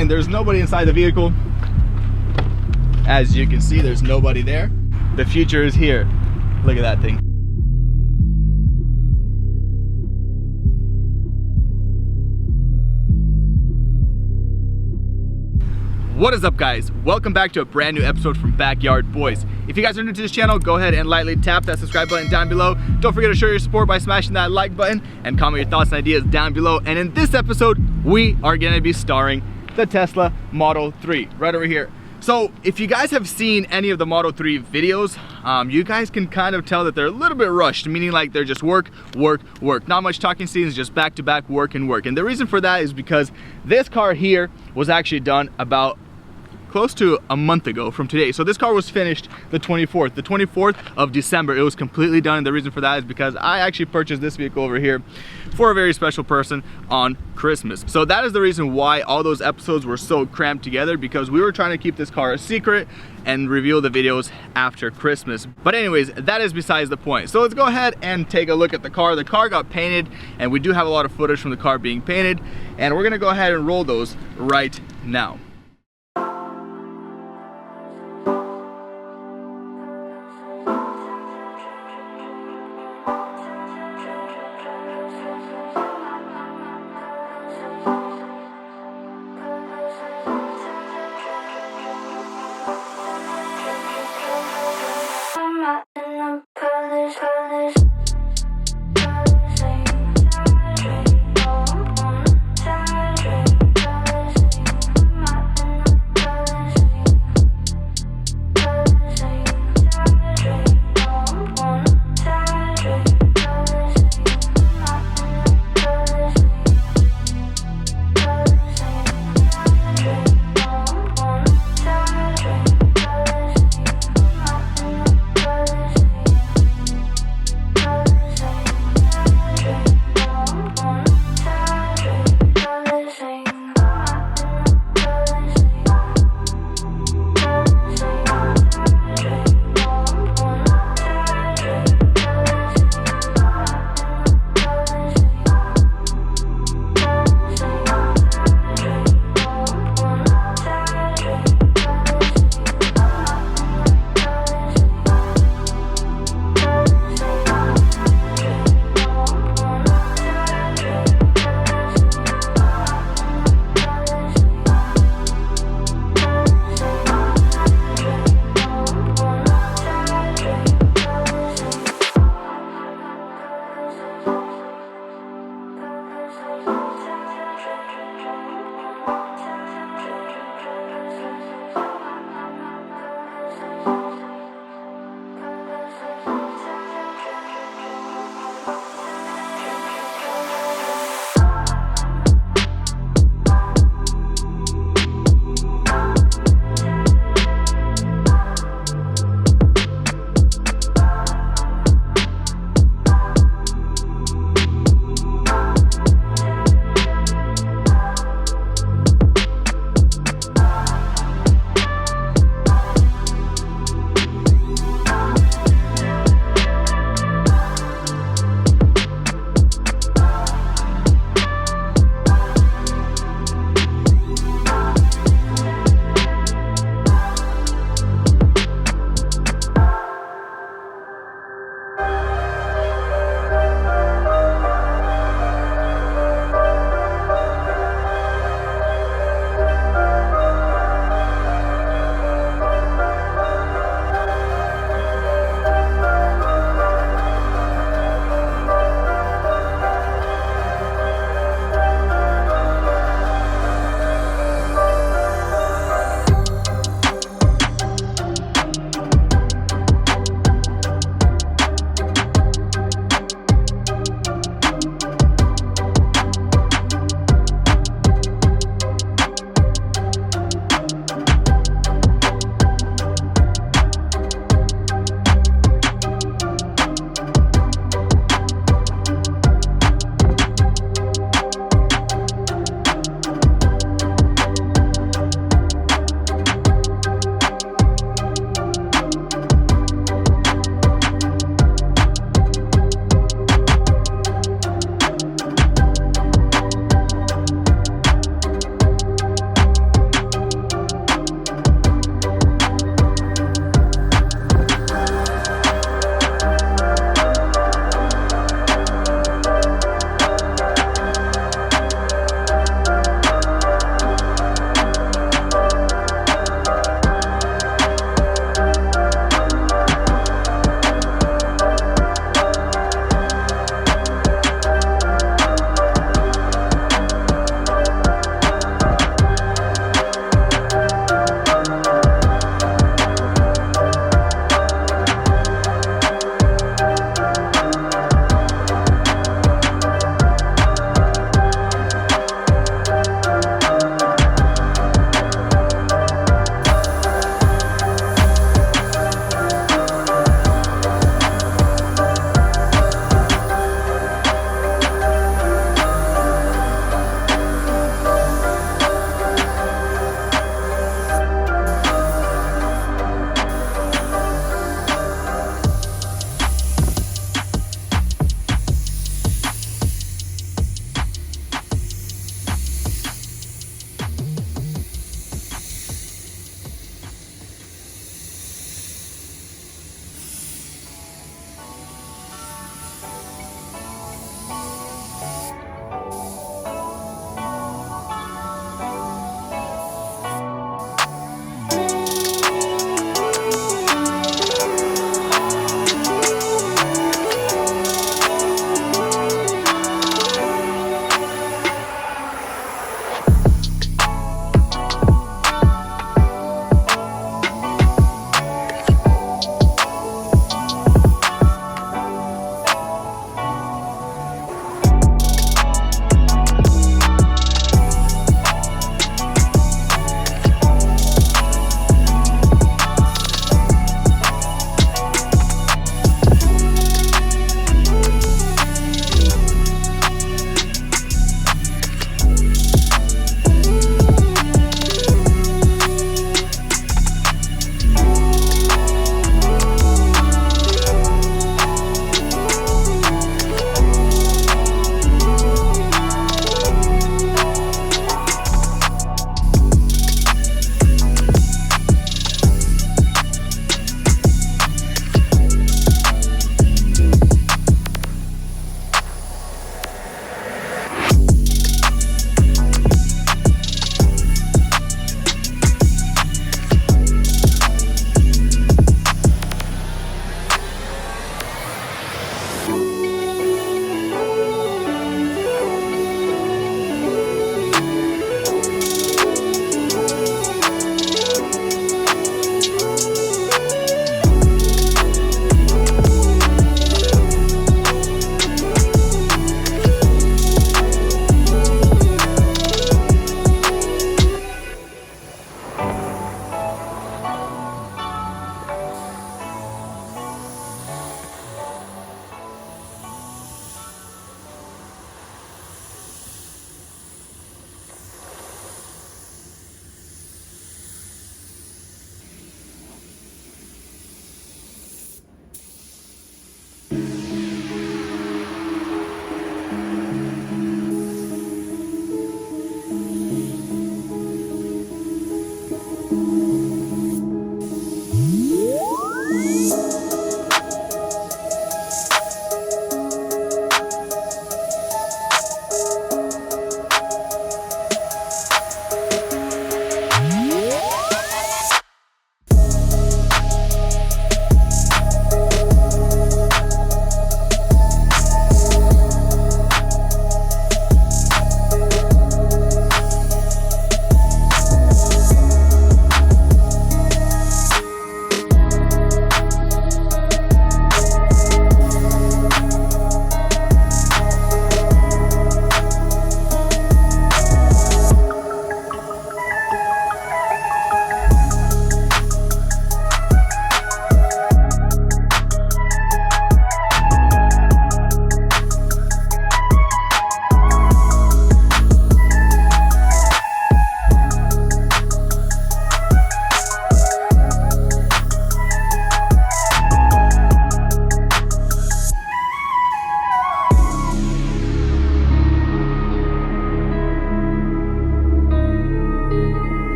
And there's nobody inside the vehicle. As you can see, there's nobody there. The future is here. Look at that thing. What is up, guys? Welcome back to a brand new episode from Backyard Boys. If you guys are new to this channel, go ahead and lightly tap that subscribe button down below. Don't forget to show your support by smashing that like button and comment your thoughts and ideas down below. And in this episode, we are going to be starring the Tesla Model 3 right over here. So if you guys have seen any of the Model 3 videos, you guys can kind of tell that they're a little bit rushed, meaning like they're just work. Not much talking scenes, just back-to-back work. And the reason for that is because this car here was actually done about close to a month ago from today. So this car was finished the 24th of December. It was completely done, and the reason for that is because I actually purchased this vehicle over here for a very special person on Christmas. So that is the reason why all those episodes were so cramped together, because we were trying to keep this car a secret and reveal the videos after Christmas. But anyways, that is besides the point. So let's go ahead and take a look at the car. The car got painted, and we do have a lot of footage from the car being painted, and we're gonna go ahead and roll those right now.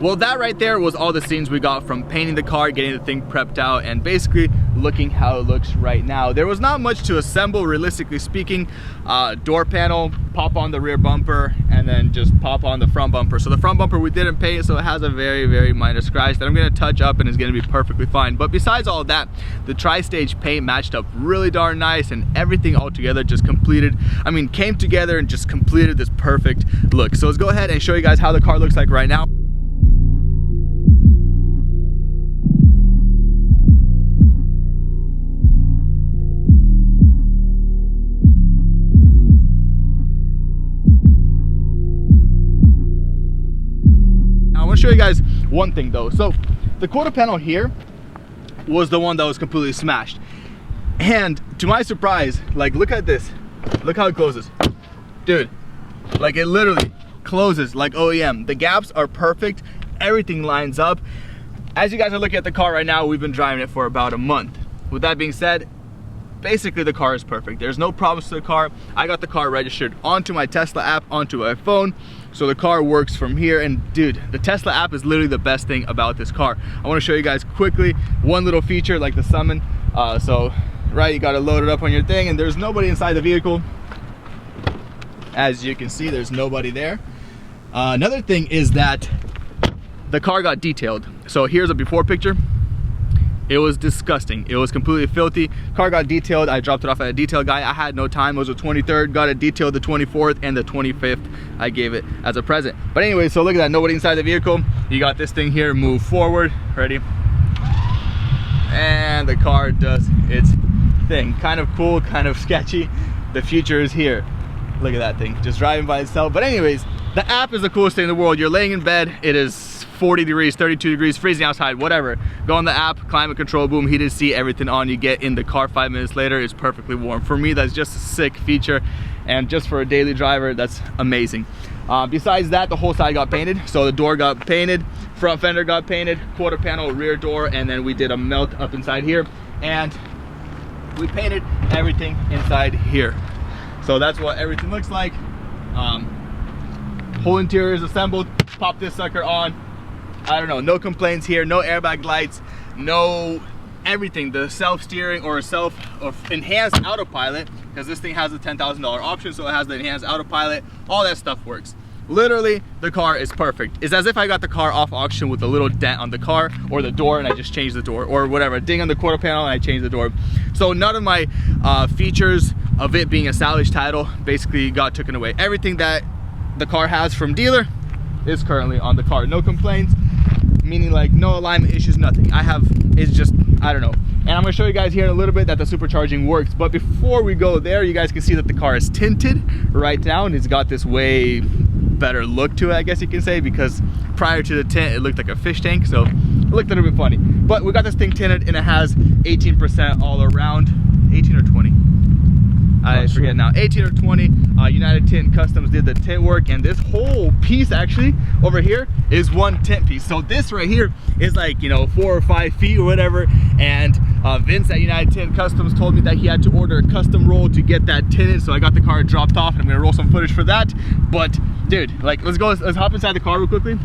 Well, that right there was all the scenes we got from painting the car, getting the thing prepped out, and basically looking how it looks right now. There was not much to assemble, realistically speaking. Door panel, pop on the rear bumper, and then just pop on the front bumper. So the front bumper we didn't paint, so it has a very, very minor scratch that I'm gonna touch up and is gonna be perfectly fine. But besides all that, the tri-stage paint matched up really darn nice, and everything all together just completed, came together and just completed this perfect look. So let's go ahead and show you guys how the car looks like right now. I want to show you guys one thing though. So the quarter panel here was the one that was completely smashed, and to my surprise, like, look at this, look how it closes, dude. Like, it literally closes like OEM. The gaps are perfect, everything lines up. As you guys are looking at the car right now, we've been driving it for about a month. With that being said, basically the car is perfect. There's no problems to the car. I got the car registered onto my Tesla app, onto my phone, so the car works from here. And dude, the Tesla app is literally the best thing about this car. I want to show you guys quickly one little feature, like the summon. You got to load it up on your thing, and there's nobody inside the vehicle. As you can see, there's nobody there. Another thing is that the car got detailed. So here's a before picture. It was disgusting. It was completely filthy. Car got detailed. I dropped it off at a detail guy. I had no time. It was the 23rd. Got it detailed the 24th, and the 25th I gave it as a present. But anyway, so look at that. Nobody inside the vehicle. You got this thing here. Move forward. Ready? And the car does its thing. Kind of cool, kind of sketchy. The future is here. Look at that thing, just driving by itself. But anyways, the app is the coolest thing in the world. You're laying in bed, it is 40 degrees, 32 degrees, freezing outside, whatever. Go on the app, climate control, boom, heated seat, everything on. You get in the car 5 minutes later, it's perfectly warm. For me, that's just a sick feature. And just for a daily driver, that's amazing. Besides that, the whole side got painted. So the door got painted, front fender got painted, quarter panel, rear door, and then we did a melt up inside here. And we painted everything inside here. So that's what everything looks like. Whole interior is assembled. Pop this sucker on. I don't know, no complaints here, no airbag lights, no everything. The self-steering or enhanced autopilot, because this thing has a $10,000 option, so it has the enhanced autopilot. All that stuff works. Literally, the car is perfect. It's as if I got the car off auction with a little dent on the car or the door, and I just changed the door, or whatever, a ding on the quarter panel and I changed the door. So none of my features of it being a salvage title basically got taken away. Everything that the car has from dealer is currently on the car. No complaints, meaning like no alignment issues, nothing. It's just, I don't know. And I'm gonna show you guys here in a little bit that the supercharging works. But before we go there, you guys can see that the car is tinted right now, and it's got this way better look to it, I guess you can say, because prior to the tint, it looked like a fish tank, so it looked a little bit funny. But we got this thing tinted, and it has 18% all around, 18 or 20. I forget now, 18 or 20. United Tint Customs did the tint work, and this whole piece actually over here is one tint piece. So this right here is like, you know, 4 or 5 feet or whatever. And Vince at United Tint Customs told me that he had to order a custom roll to get that tinted. So I got the car dropped off, and I'm gonna roll some footage for that. But dude, like, let's hop inside the car real quickly.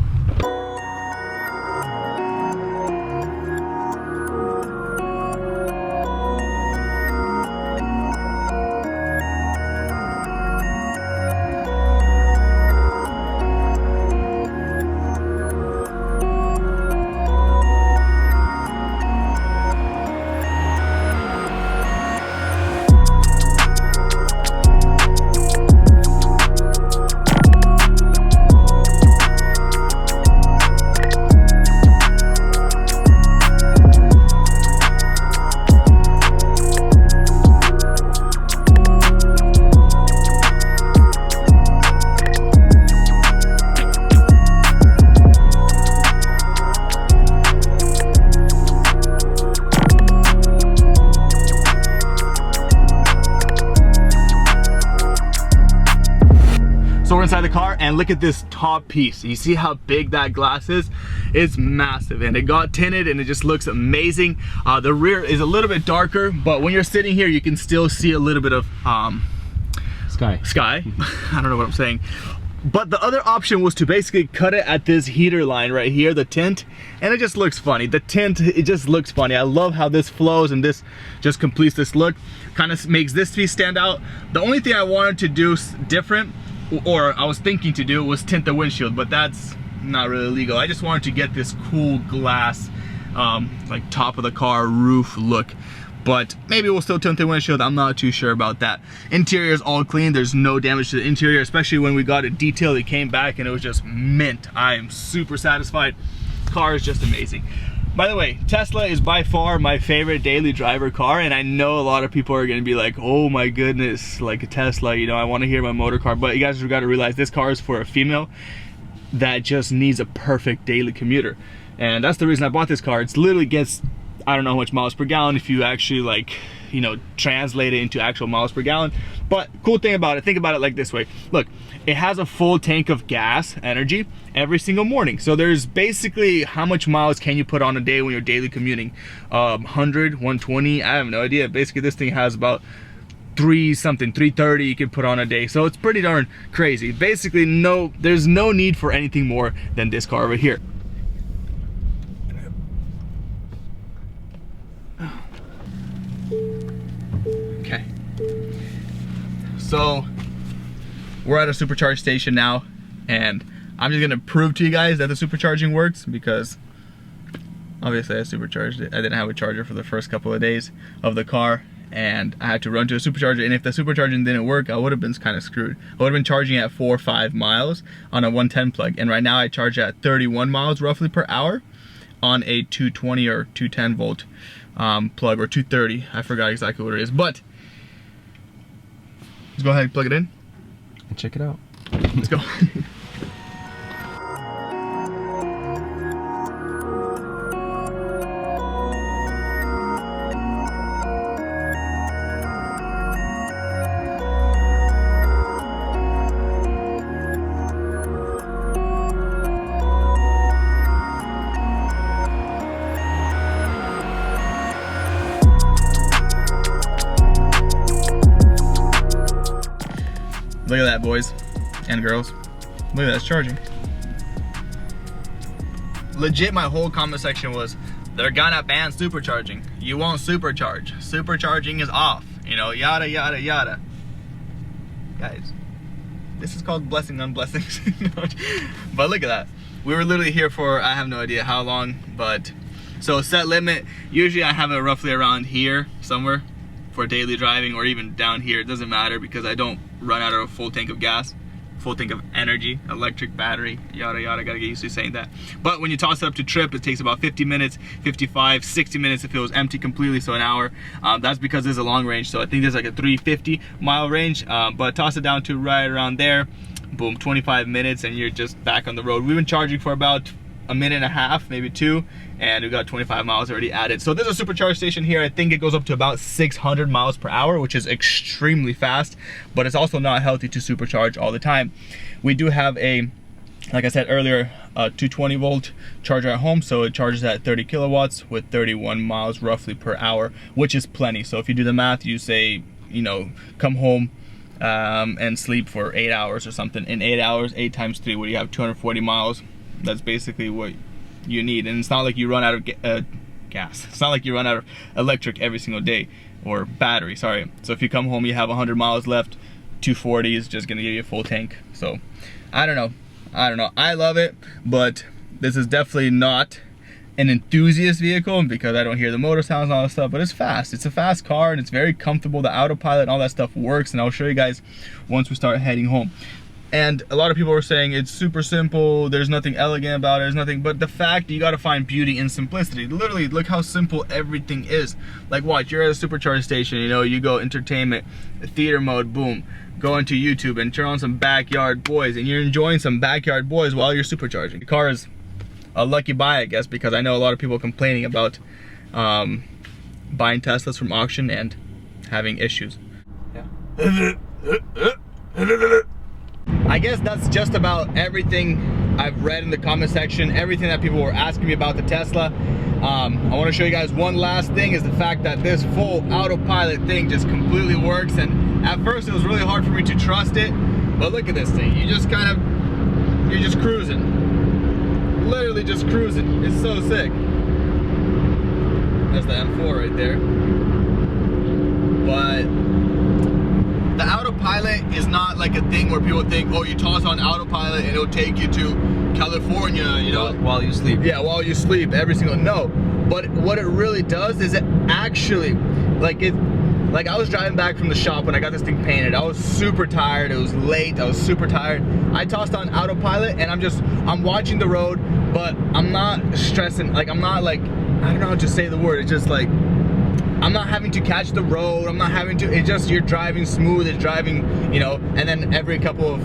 So we're inside the car, and look at this top piece. You see how big that glass is? It's massive, and it got tinted, and it just looks amazing. The rear is a little bit darker, but when you're sitting here, you can still see a little bit of sky. I don't know what I'm saying. But the other option was to basically cut it at this heater line right here, the tint, and it just looks funny. The tint, it just looks funny. I love how this flows and this just completes this look. Kind of makes this piece stand out. The only thing I wanted to do different, or I was thinking to do, was tint the windshield, but that's not really legal. I just wanted to get this cool glass, like top of the car roof look. But maybe we'll still tint the windshield, I'm not too sure about that. Interior is all clean, there's no damage to the interior, especially when we got it detailed, it came back and it was just mint. I am super satisfied. Car is just amazing. By the way, Tesla is by far my favorite daily driver car, and I know a lot of people are gonna be like, oh my goodness, like a Tesla, you know, I wanna hear my motor car, but you guys have gotta realize this car is for a female that just needs a perfect daily commuter. And that's the reason I bought this car. It's literally gets, I don't know how much miles per gallon if you actually like, you know, translate it into actual miles per gallon. But cool thing about it, think about it like this way. Look, it has a full tank of gas energy every single morning. So there's basically how much miles can you put on a day when you're daily commuting? 100, 120, I have no idea. Basically this thing has about 330 you can put on a day. So it's pretty darn crazy. Basically there's no need for anything more than this car over here. Okay, so we're at a supercharge station now, and I'm just gonna prove to you guys that the supercharging works, because obviously I supercharged it. I didn't have a charger for the first couple of days of the car, and I had to run to a supercharger, and if the supercharging didn't work, I would have been kind of screwed. I would have been charging at 4 or 5 miles on a 110 plug, and right now I charge at 31 miles roughly per hour on a 220 or 210 volt plug, or 230, I forgot exactly what it is, but let's go ahead and plug it in and check it out. Let's go. Look at that, boys and girls. Look at that, it's charging. Legit, my whole comment section was, they're gonna ban supercharging. You won't supercharge. Supercharging is off. You know, yada, yada, yada. Guys, this is called blessing on blessings. But look at that. We were literally here for, I have no idea how long, but, so set limit, usually I have it roughly around here somewhere for daily driving, or even down here. It doesn't matter because I don't run out of a full tank of gas, full tank of energy, electric battery, yada yada. Gotta get used to saying that. But when you toss it up to trip, it takes about 50 minutes, 55, 60 minutes if it was empty completely, so an hour. That's because there's a long range, so I think there's like a 350 mile range, but toss it down to right around there, boom, 25 minutes and you're just back on the road. We've been charging for about a minute and a half, maybe 2, and we got 25 miles already added. So there's a supercharge station here. I think it goes up to about 600 miles per hour, which is extremely fast, but it's also not healthy to supercharge all the time. We do have a, like I said earlier, a 220 volt charger at home, so it charges at 30 kilowatts with 31 miles roughly per hour, which is plenty. So if you do the math, you say, you know, come home and sleep for 8 hours or something. In 8 hours, 8 times 3, where you have 240 miles. That's basically what you need. And it's not like you run out of gas. It's not like you run out of electric every single day, or battery, sorry. So if you come home, you have 100 miles left, 240 is just gonna give you a full tank. So I don't know. I love it, but this is definitely not an enthusiast vehicle because I don't hear the motor sounds and all that stuff, but it's fast. It's a fast car and it's very comfortable. The autopilot and all that stuff works, and I'll show you guys once we start heading home. And a lot of people were saying it's super simple, there's nothing elegant about it, there's nothing, but the fact, you gotta find beauty in simplicity. Literally, look how simple everything is. Like watch, you're at a supercharge station, you know, you go entertainment, theater mode, boom. Go into YouTube and turn on some Backyard Boys, and you're enjoying some Backyard Boys while you're supercharging. The car is a lucky buy, I guess, because I know a lot of people complaining about buying Teslas from auction and having issues. Yeah. I guess that's just about everything I've read in the comment section, everything that people were asking me about the Tesla. I want to show you guys one last thing, is the fact that this full autopilot thing just completely works. And at first it was really hard for me to trust it, but look at this thing. You just kind of you're just cruising. Literally just cruising. It's so sick. That's the M4 right there. But the Autopilot is not like a thing where people think, oh, you toss on Autopilot and it'll take you to California, you know, while you sleep. Yeah, while you sleep, every single, no. But what it really does is it actually, like I was driving back from the shop when I got this thing painted. I was super tired, it was late, I was super tired. I tossed on Autopilot and I'm watching the road, but I'm not stressing, like I'm not like, I don't know how to say the word, it's just like, I'm not having to catch the road, I'm not having to, it's just you're driving smooth, it's driving, you know, and then every couple of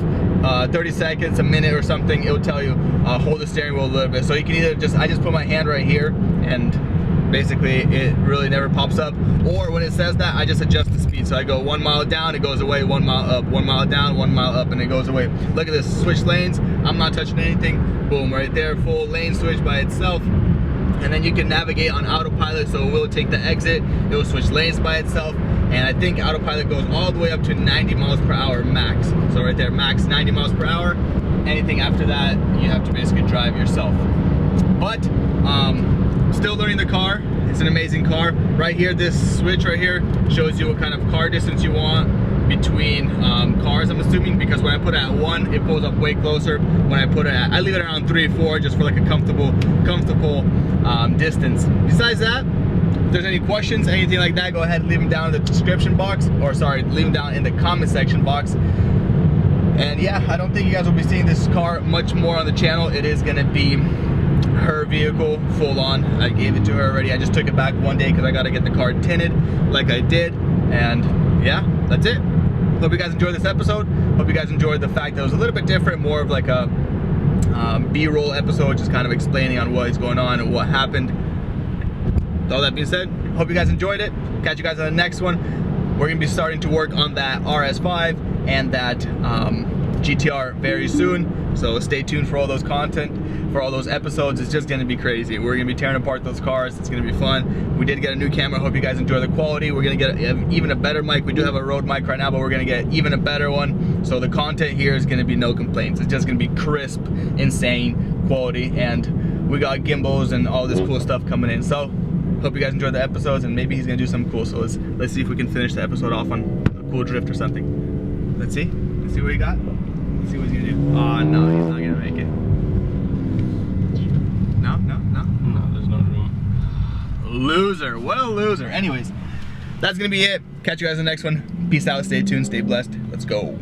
30 seconds, a minute or something, it'll tell you, hold the steering wheel a little bit. So you can either just, I just put my hand right here and basically it really never pops up. Or when it says that, I just adjust the speed. So I go 1 mile down, it goes away, 1 mile up, 1 mile down, 1 mile up, and it goes away. Look at this, switch lanes, I'm not touching anything. Boom, right there, full lane switch by itself. And then you can navigate on Autopilot, so it will take the exit, it will switch lanes by itself, and I think Autopilot goes all the way up to 90 miles per hour max. So right there, max 90 miles per hour. Anything after that, you have to basically drive yourself. But still learning the car. It's an amazing car. Right here, this switch right here shows you what kind of car distance you want between cars, I'm assuming, because when I put it at 1, it pulls up way closer. When I put it at, I leave it around 3 or 4 just for like a comfortable distance. Besides that, if there's any questions, anything like that, go ahead and leave them down in the description box, or sorry, leave them down in the comment section box. And yeah, I don't think you guys will be seeing this car much more on the channel. It is gonna be her vehicle full on. I gave it to her already. I just took it back one day because I got to get the car tinted like I did. And yeah, that's it. Hope you guys enjoyed this episode. Hope you guys enjoyed the fact that it was a little bit different, more of like a B-roll episode, just kind of explaining on what is going on and what happened. With all that being said, hope you guys enjoyed it. Catch you guys on the next one. We're gonna be starting to work on that RS5 and that GTR very soon. So stay tuned for all those content, for all those episodes. It's just gonna be crazy. We're gonna be tearing apart those cars. It's gonna be fun. We did get a new camera. Hope you guys enjoy the quality. We're gonna get even a better mic. We do have a Rode mic right now, but we're gonna get even a better one. So the content here is gonna be no complaints. It's just gonna be crisp, insane quality. And we got gimbals and all this cool stuff coming in. So hope you guys enjoyed the episodes, and maybe he's gonna do something cool. So let's see if we can finish the episode off on a cool drift or something. Let's see what he got. Let's see what he's gonna do. Oh no, he's not gonna make it. No, there's no room. Loser, what a loser. Anyways, that's gonna be it. Catch you guys in the next one. Peace out, stay tuned, stay blessed. Let's go.